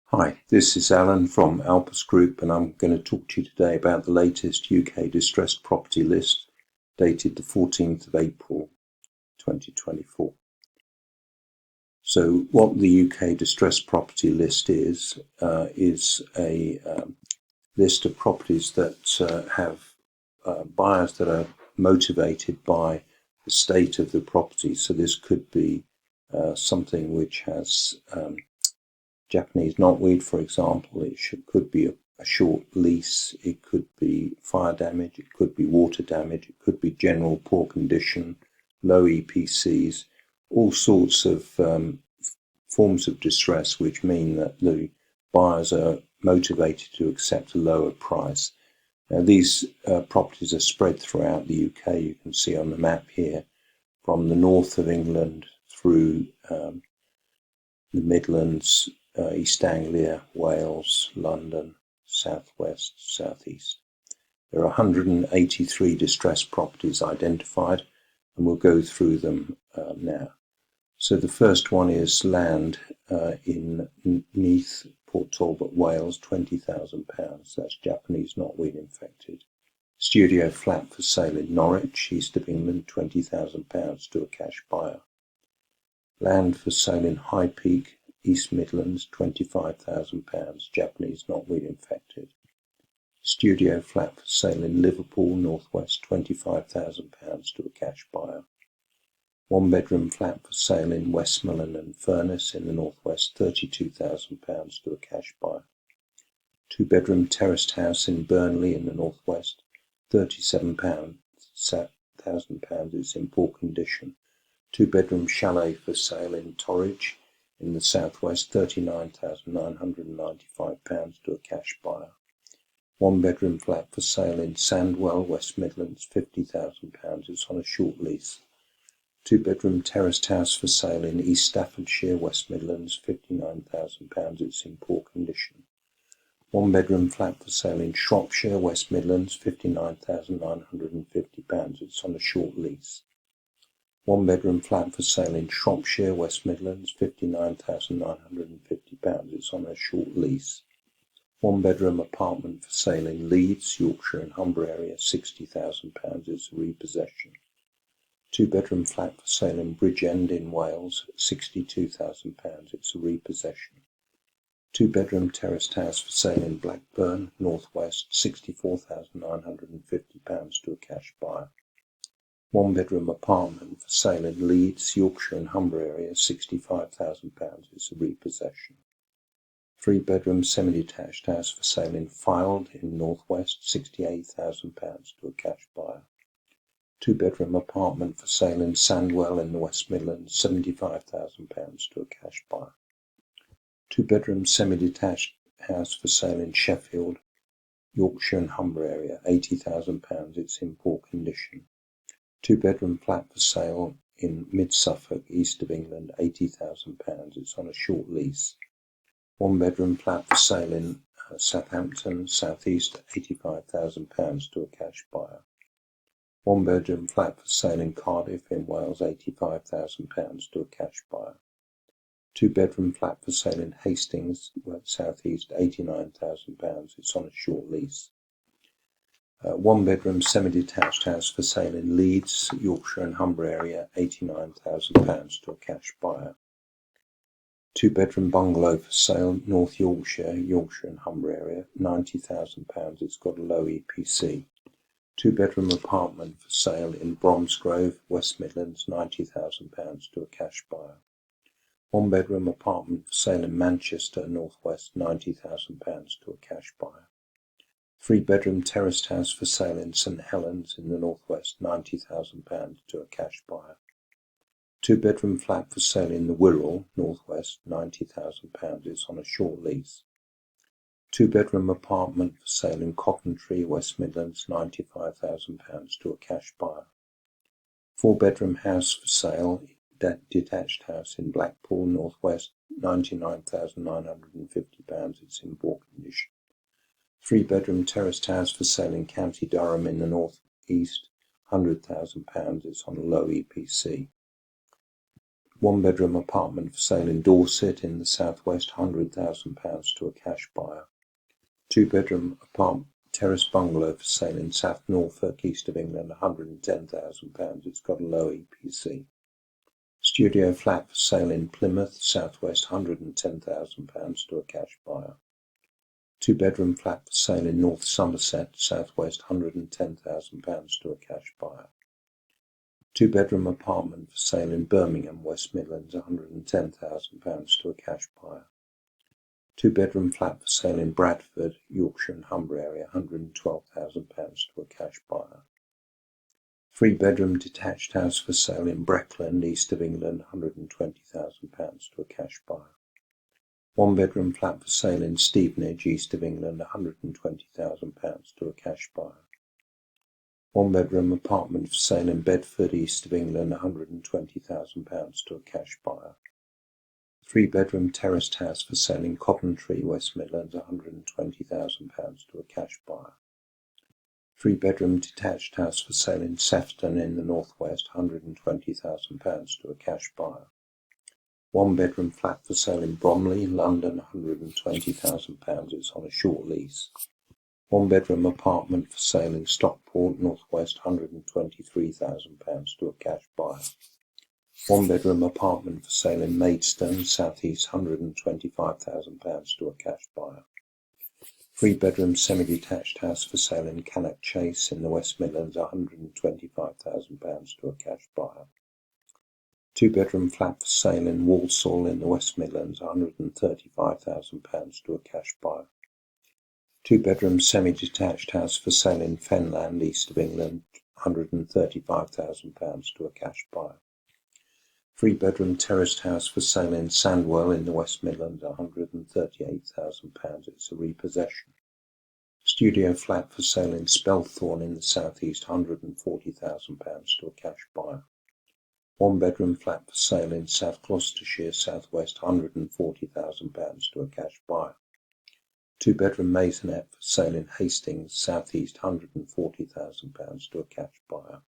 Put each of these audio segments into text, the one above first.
Hi, this is Alan from Alpus Group, and I'm going to talk to you today about the latest UK distressed property list dated the 14th of April 2024. So what the UK distressed property list is a list of properties that have buyers that are motivated by the state of the property. So this could be something which has Japanese knotweed, for example. Could be a short lease, it could be fire damage, it could be water damage, it could be general poor condition, low EPCs, all sorts of forms of distress which mean that the buyers are motivated to accept a lower price. Now, these properties are spread throughout the UK. You can see on the map here from the north of England through the Midlands, East Anglia, Wales, London, southwest, southeast. There are 183 distressed properties identified, and we'll go through them now. So the first one is land in Neath, Port Talbot, Wales, £20,000. That's Japanese knotweed infected. Studio flat for sale in Norwich, east of England, £20,000 to a cash buyer. Land for sale in High Peak, East Midlands, £25,000, Japanese knotweed infected. Studio flat for sale in Liverpool, Northwest, £25,000 to a cash buyer. One bedroom flat for sale in Westmoreland and Furness in the Northwest, £32,000 to a cash buyer. Two bedroom terraced house in Burnley in the Northwest, £37,000. It's in poor condition. Two bedroom chalet for sale in Torridge in the southwest, £39,995 to a cash buyer. One bedroom flat for sale in Sandwell, West Midlands, £50,000. It's on a short lease. Two bedroom terraced house for sale in East Staffordshire, West Midlands, £59,000. It's in poor condition. One bedroom flat for sale in Shropshire, West Midlands, £59,950. It's on a short lease. One bedroom flat for sale in Shropshire, West Midlands, £59,950. It's on a short lease. One bedroom apartment for sale in Leeds, Yorkshire and Humber area, £60,000. It's a repossession. Two bedroom flat for sale in Bridgend in Wales, £62,000. It's a repossession. Two bedroom terraced house for sale in Blackburn, Northwest, £64,950 to a cash buyer. One bedroom apartment for sale in Leeds, Yorkshire and Humber area, £65,000. It's a repossession. Three bedroom semi-detached house for sale in Fylde in Northwest, £68,000 to a cash buyer. Two bedroom apartment for sale in Sandwell in the West Midlands, £75,000 to a cash buyer. Two bedroom semi-detached house for sale in Sheffield, Yorkshire and Humber area, £80,000. It's in poor condition. Two bedroom flat for sale in Mid Suffolk, east of England, £80,000. It's on a short lease. One bedroom flat for sale in Southampton, southeast, £85,000 to a cash buyer. One bedroom flat for sale in Cardiff in Wales, £85,000 to a cash buyer. Two bedroom flat for sale in Hastings, southeast, £89,000. It's on a short lease. One bedroom semi-detached house for sale in Leeds, Yorkshire and Humber area, £89,000 to a cash buyer. Two bedroom bungalow for sale, North Yorkshire, Yorkshire and Humber area, £90,000. It's got a low EPC. Two bedroom apartment for sale in Bromsgrove, West Midlands, £90,000 to a cash buyer. One bedroom apartment for sale in Manchester, Northwest, £90,000 to a cash buyer. Three bedroom terraced house for sale in St Helens in the Northwest, £90,000 to a cash buyer. Two bedroom flat for sale in the Wirral, Northwest, £90,000. It's on a short lease. Two bedroom apartment for sale in Coventry, West Midlands, £95,000 to a cash buyer. Four bedroom house for sale, detached house in Blackpool, Northwest, £99,950. It's in poor condition. Three bedroom terraced house for sale in County Durham in the North East, £100,000. It's on a low EPC. 1-bedroom apartment for sale in Dorset in the southwest, £100,000 to a cash buyer. 2-bedroom apartment terrace bungalow for sale in South Norfolk, east of England, £110,000. It's got a low EPC. Studio flat for sale in Plymouth, southwest, £110,000 to a cash buyer. 2-bedroom flat for sale in North Somerset, southwest, £110,000 to a cash buyer. 2-bedroom apartment for sale in Birmingham, West Midlands, £110,000 to a cash buyer. 2-bedroom flat for sale in Bradford, Yorkshire and Humber area, £112,000 to a cash buyer. 3-bedroom detached house for sale in Breckland, east of England, £120,000 to a cash buyer. 1-bedroom flat for sale in Stevenage, east of England, £120,000 to a cash buyer. 1-bedroom apartment for sale in Bedford, east of England, £120,000 to a cash buyer. 3-bedroom terraced house for sale in Coventry, West Midlands, £120,000 to a cash buyer. 3-bedroom detached house for sale in Sefton in the northwest, £120,000 to a cash buyer. 1-bedroom flat for sale in Bromley, London, £120,000. It's on a short lease. 1-bedroom apartment for sale in Stockport, northwest, £123,000 to a cash buyer. 1-bedroom apartment for sale in Maidstone, southeast, £125,000 to a cash buyer. 3-bedroom semi-detached house for sale in Cannock Chase in the West Midlands, £125,000 to a cash buyer. 2-bedroom flat for sale in Walsall in the West Midlands, £135,000 to a cash buyer. 2-bedroom semi-detached house for sale in Fenland, east of England, £135,000 to a cash buyer. 3-bedroom terraced house for sale in Sandwell in the West Midlands, £138,000. It's a repossession. Studio flat for sale in Spelthorne in the southeast, £140,000 to a cash buyer. 1-bedroom flat for sale in South Gloucestershire, southwest, £140,000 to a cash buyer. 2-bedroom maisonette for sale in Hastings, southeast, £140,000 to a cash buyer.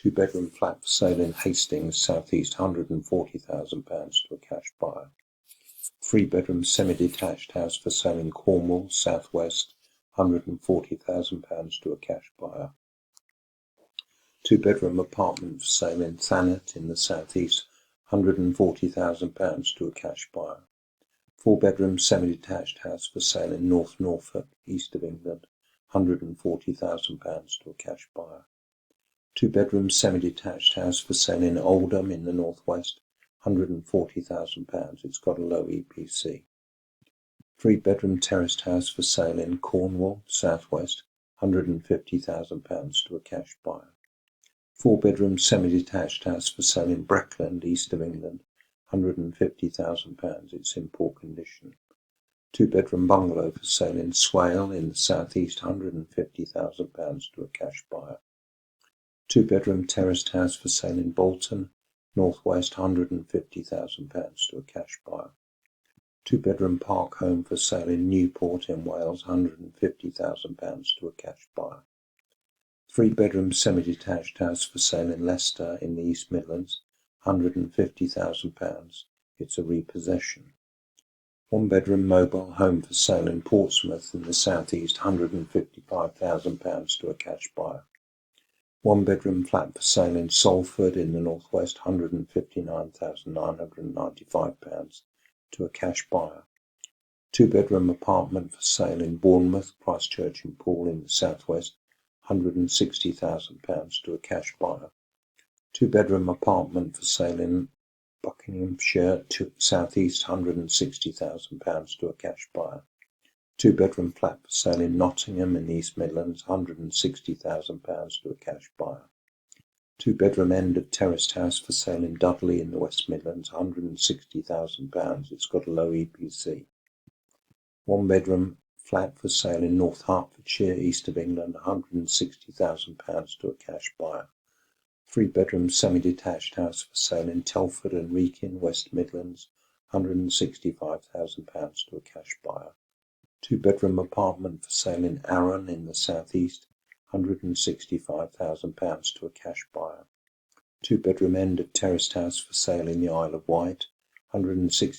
2-bedroom flat for sale in Hastings, southeast, £140,000 to a cash buyer. 3-bedroom semi-detached house for sale in Cornwall, southwest, £140,000 to a cash buyer. 2-bedroom apartment for sale in Thanet in the southeast, £140,000 to a cash buyer. 4-bedroom semi-detached house for sale in North Norfolk, east of England, £140,000 to a cash buyer. 2-bedroom semi-detached house for sale in Oldham in the northwest, £140,000. It's got a low EPC. 3-bedroom terraced house for sale in Cornwall, southwest, £150,000 to a cash buyer. 4-bedroom semi-detached house for sale in Breckland, east of England, £150,000. It's in poor condition. 2-bedroom bungalow for sale in Swale in the southeast, £150,000 to a cash buyer. 2-bedroom terraced house for sale in Bolton, northwest, £150,000 to a cash buyer. 2-bedroom park home for sale in Newport in Wales, £150,000 to a cash buyer. 3-bedroom semi-detached house for sale in Leicester in the East Midlands, £150,000. It's a repossession. 1-bedroom mobile home for sale in Portsmouth in the southeast, £155,000 to a cash buyer. 1-bedroom flat for sale in Salford in the northwest, £159,995 to a cash buyer. 2-bedroom apartment for sale in Bournemouth, Christchurch and Poole in the southwest, £160,000 to a cash buyer. 2-bedroom apartment for sale in Buckinghamshire, southeast, £160,000 to a cash buyer. 2-bedroom flat for sale in Nottingham in the East Midlands, £160,000 to a cash buyer. 2-bedroom end of terraced house for sale in Dudley in the West Midlands, £160,000. It's got a low EPC. 1-bedroom flat for sale in North Hertfordshire, east of England, £160,000 to a cash buyer. 3-bedroom semi-detached house for sale in Telford and Wrekin, West Midlands, £165,000 to a cash buyer. 2-bedroom apartment for sale in Arran in the southeast, £165,000 to a cash buyer. 2-bedroom end of terraced house for sale in the Isle of Wight, £160,000.